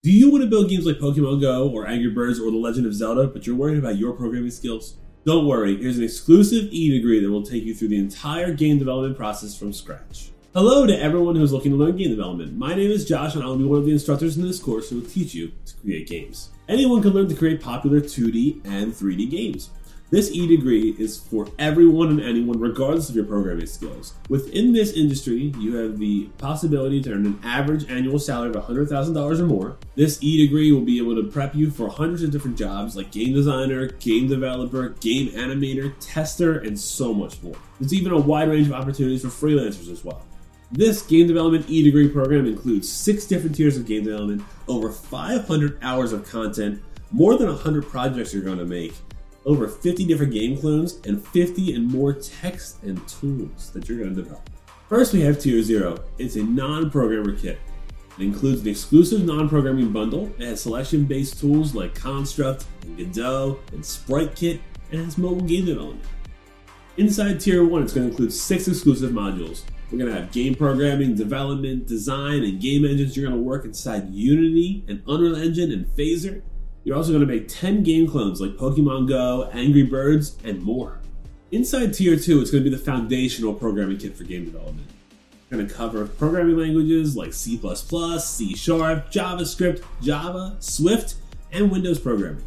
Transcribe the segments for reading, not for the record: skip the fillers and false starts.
Do you want to build games like Pokemon Go or Angry Birds or The Legend of Zelda, but you're worried about your programming skills? Don't worry, here's an exclusive e-degree that will take you through the entire game development process from scratch. Hello to everyone who is looking to learn game development. My name is Josh and I will be one of the instructors in this course who will teach you to create games. Anyone can learn to create popular 2D and 3D games. This e-degree is for everyone and anyone regardless of your programming skills. Within this industry, you have the possibility to earn an average annual salary of $100,000 or more. This e-degree will be able to prep you for hundreds of different jobs like game designer, game developer, game animator, tester, and so much more. There's even a wide range of opportunities for freelancers as well. This game development e-degree program includes 6 different tiers of game development, over 500 hours of content, more than 100 projects you're going to make, over 50 different game clones, and 50 and more texts and tools that you're going to develop. First, we have Tier 0. It's a non-programmer kit. It includes an exclusive non-programming bundle. It has selection-based tools like Construct and Godot and Sprite Kit, and it has mobile game development. Inside Tier 1, it's going to include 6 exclusive modules. We're going to have game programming, development, design, and game engines. You're going to work inside Unity and Unreal Engine and Phaser. You're also going to make 10 game clones like Pokemon Go, Angry Birds, and more. Inside Tier 2, it's going to be the foundational programming kit for game development. It's going to cover programming languages like C++, C#, JavaScript, Java, Swift, and Windows programming.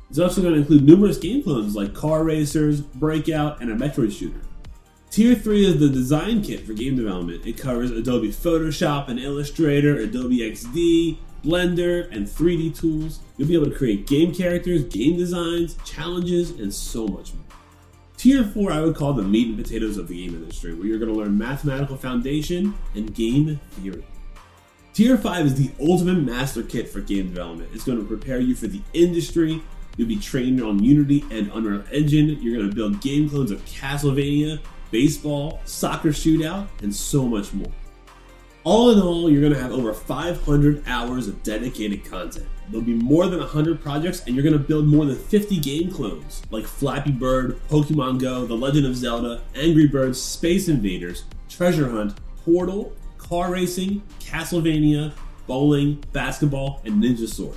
It's also going to include numerous game clones like Car Racers, Breakout, and a Metroid shooter. Tier 3 is the design kit for game development. It covers Adobe Photoshop and Illustrator, Adobe XD, Blender, and 3D tools. You'll be able to create game characters, game designs, challenges, and so much more. Tier 4 I would call the meat and potatoes of the game industry, where you're going to learn mathematical foundation and game theory. Tier 5 is the ultimate master kit for game development. It's going to prepare you for the industry. You'll be trained on Unity and Unreal Engine. You're going to build game clones of Castlevania, baseball, soccer shootout, and so much more. All in all, you're going to have over 500 hours of dedicated content. There'll be more than 100 projects, and you're going to build more than 50 game clones like Flappy Bird, Pokemon Go, The Legend of Zelda, Angry Birds, Space Invaders, Treasure Hunt, Portal, Car Racing, Castlevania, Bowling, Basketball, and Ninja Sword.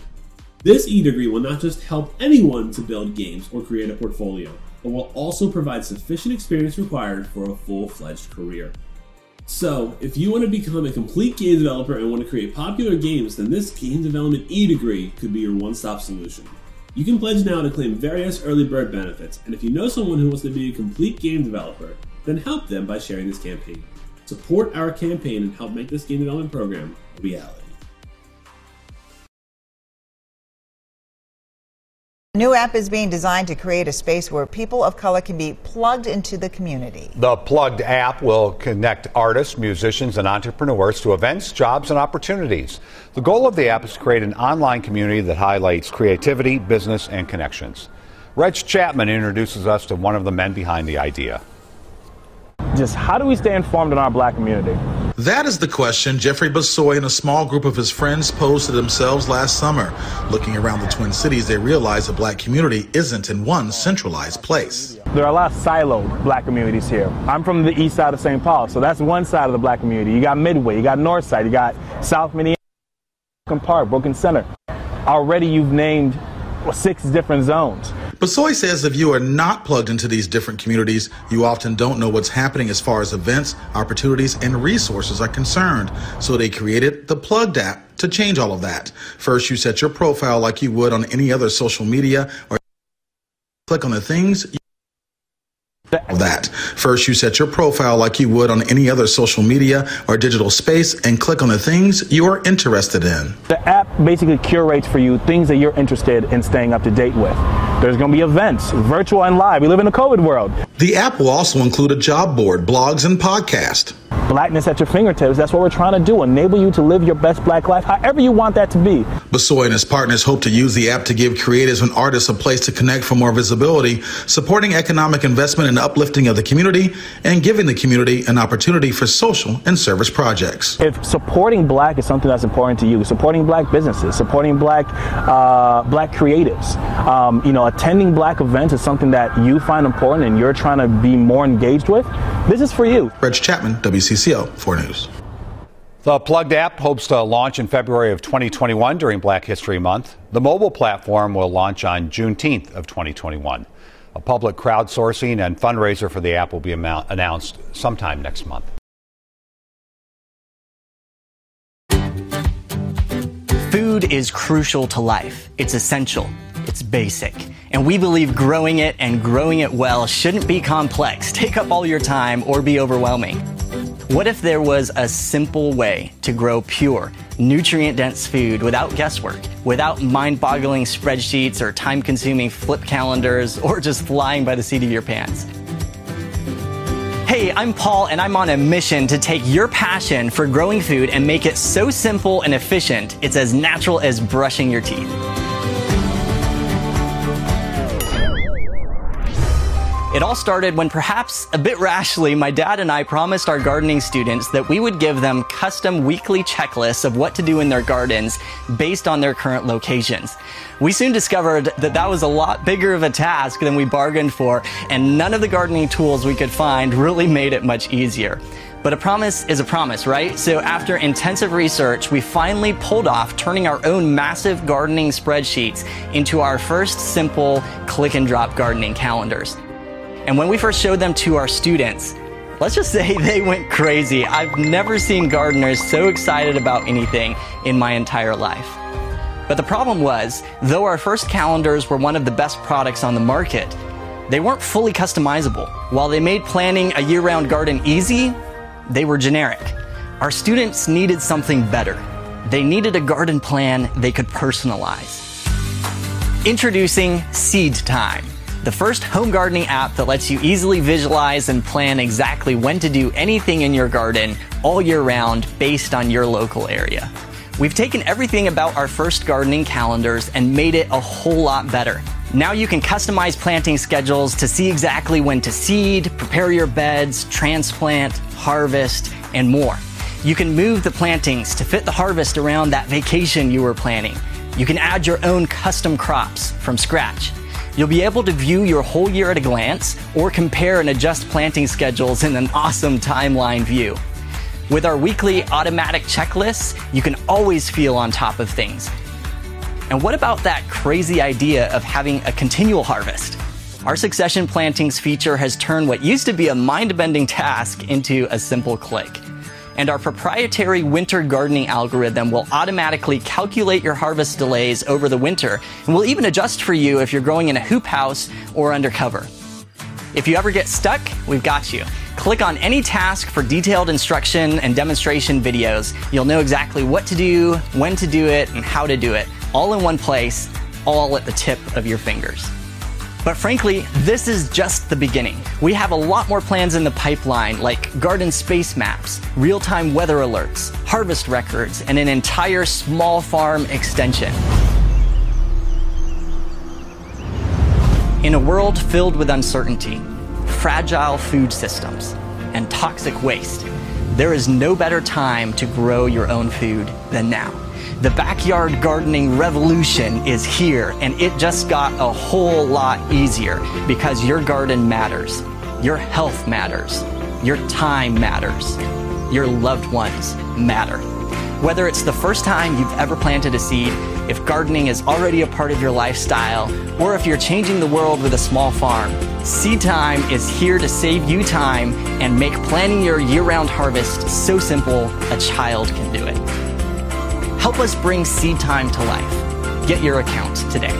This e-degree will not just help anyone to build games or create a portfolio, but will also provide sufficient experience required for a full-fledged career. So, if you want to become a complete game developer and want to create popular games, then this game development e-degree could be your one-stop solution. You can pledge now to claim various early bird benefits, and if you know someone who wants to be a complete game developer, then help them by sharing this campaign. Support our campaign and help make this game development program a reality. A new app is being designed to create a space where people of color can be plugged into the community. The Plugged app will connect artists, musicians, and entrepreneurs to events, jobs, and opportunities. The goal of the app is to create an online community that highlights creativity, business, and connections. Reg Chapman introduces us to one of the men behind the idea. Just how do we stay informed in our black community? That is the question Jeffrey Basoy and a small group of his friends posed to themselves last summer. Looking around the Twin Cities, they realized the black community isn't in one centralized place. There are a lot of siloed black communities here. I'm from the east side of St. Paul, so that's one side of the black community. You got Midway, you got North Side, you got South Minneapolis, Brooklyn Park, Brooklyn Center. Already you've named 6 different zones. Basoy says if you are not plugged into these different communities, you often don't know what's happening as far as events, opportunities, and resources are concerned. So they created the Plugged app to change all of that. First, you set your profile like you would on any other social media, or click on the things First, you set your profile like you would on any other social media or digital space and click on the things you are interested in. The app basically curates for you things that you're interested in staying up to date with. There's going to be events, virtual and live. We live in a COVID world. The app will also include a job board, blogs, and podcast. Blackness at your fingertips. That's what we're trying to do. Enable you to live your best black life, however you want that to be. Basoy and his partners hope to use the app to give creators and artists a place to connect for more visibility, supporting economic investment and uplifting of the community, and giving the community an opportunity for social and service projects. If supporting black is something that's important to you, supporting black businesses, supporting black creatives, attending black events is something that you find important and you're trying to be more engaged with, this is for you. Reg Chapman, WCCO 4 News. The Plugged app hopes to launch in February of 2021 during Black History Month. The mobile platform will launch on Juneteenth of 2021. A public crowdsourcing and fundraiser for the app will be announced sometime next month. Food is crucial to life. It's essential. It's basic. And we believe growing it and growing it well shouldn't be complex, take up all your time, or be overwhelming. What if there was a simple way to grow pure, nutrient-dense food without guesswork, without mind-boggling spreadsheets or time-consuming flip calendars, or just flying by the seat of your pants? Hey, I'm Paul, and I'm on a mission to take your passion for growing food and make it so simple and efficient, it's as natural as brushing your teeth. It all started when, perhaps a bit rashly, my dad and I promised our gardening students that we would give them custom weekly checklists of what to do in their gardens based on their current locations. We soon discovered that that was a lot bigger of a task than we bargained for, and none of the gardening tools we could find really made it much easier. But a promise is a promise, right? So after intensive research, we finally pulled off turning our own massive gardening spreadsheets into our first simple click and drop gardening calendars. And when we first showed them to our students, let's just say they went crazy. I've never seen gardeners so excited about anything in my entire life. But the problem was, though our first calendars were one of the best products on the market, they weren't fully customizable. While they made planning a year-round garden easy, they were generic. Our students needed something better. They needed a garden plan they could personalize. Introducing Seedtime, the first home gardening app that lets you easily visualize and plan exactly when to do anything in your garden all year round based on your local area. We've taken everything about our first gardening calendars and made it a whole lot better. Now you can customize planting schedules to see exactly when to seed, prepare your beds, transplant, harvest, and more. You can move the plantings to fit the harvest around that vacation you were planning. You can add your own custom crops from scratch. You'll be able to view your whole year at a glance or compare and adjust planting schedules in an awesome timeline view. With our weekly automatic checklists, you can always feel on top of things. And what about that crazy idea of having a continual harvest? Our succession plantings feature has turned what used to be a mind-bending task into a simple click. And our proprietary winter gardening algorithm will automatically calculate your harvest delays over the winter, and will even adjust for you if you're growing in a hoop house or undercover. If you ever get stuck, we've got you. Click on any task for detailed instruction and demonstration videos. You'll know exactly what to do, when to do it, and how to do it, all in one place, all at the tip of your fingers. But frankly, this is just the beginning. We have a lot more plans in the pipeline, like garden space maps, real-time weather alerts, harvest records, and an entire small farm extension. In a world filled with uncertainty, fragile food systems, and toxic waste, there is no better time to grow your own food than now. The backyard gardening revolution is here, and it just got a whole lot easier because your garden matters, your health matters, your time matters, your loved ones matter. Whether it's the first time you've ever planted a seed, if gardening is already a part of your lifestyle, or if you're changing the world with a small farm, Seedtime is here to save you time and make planning your year-round harvest so simple a child can do it. Help us bring Seedtime to life. Get your account today.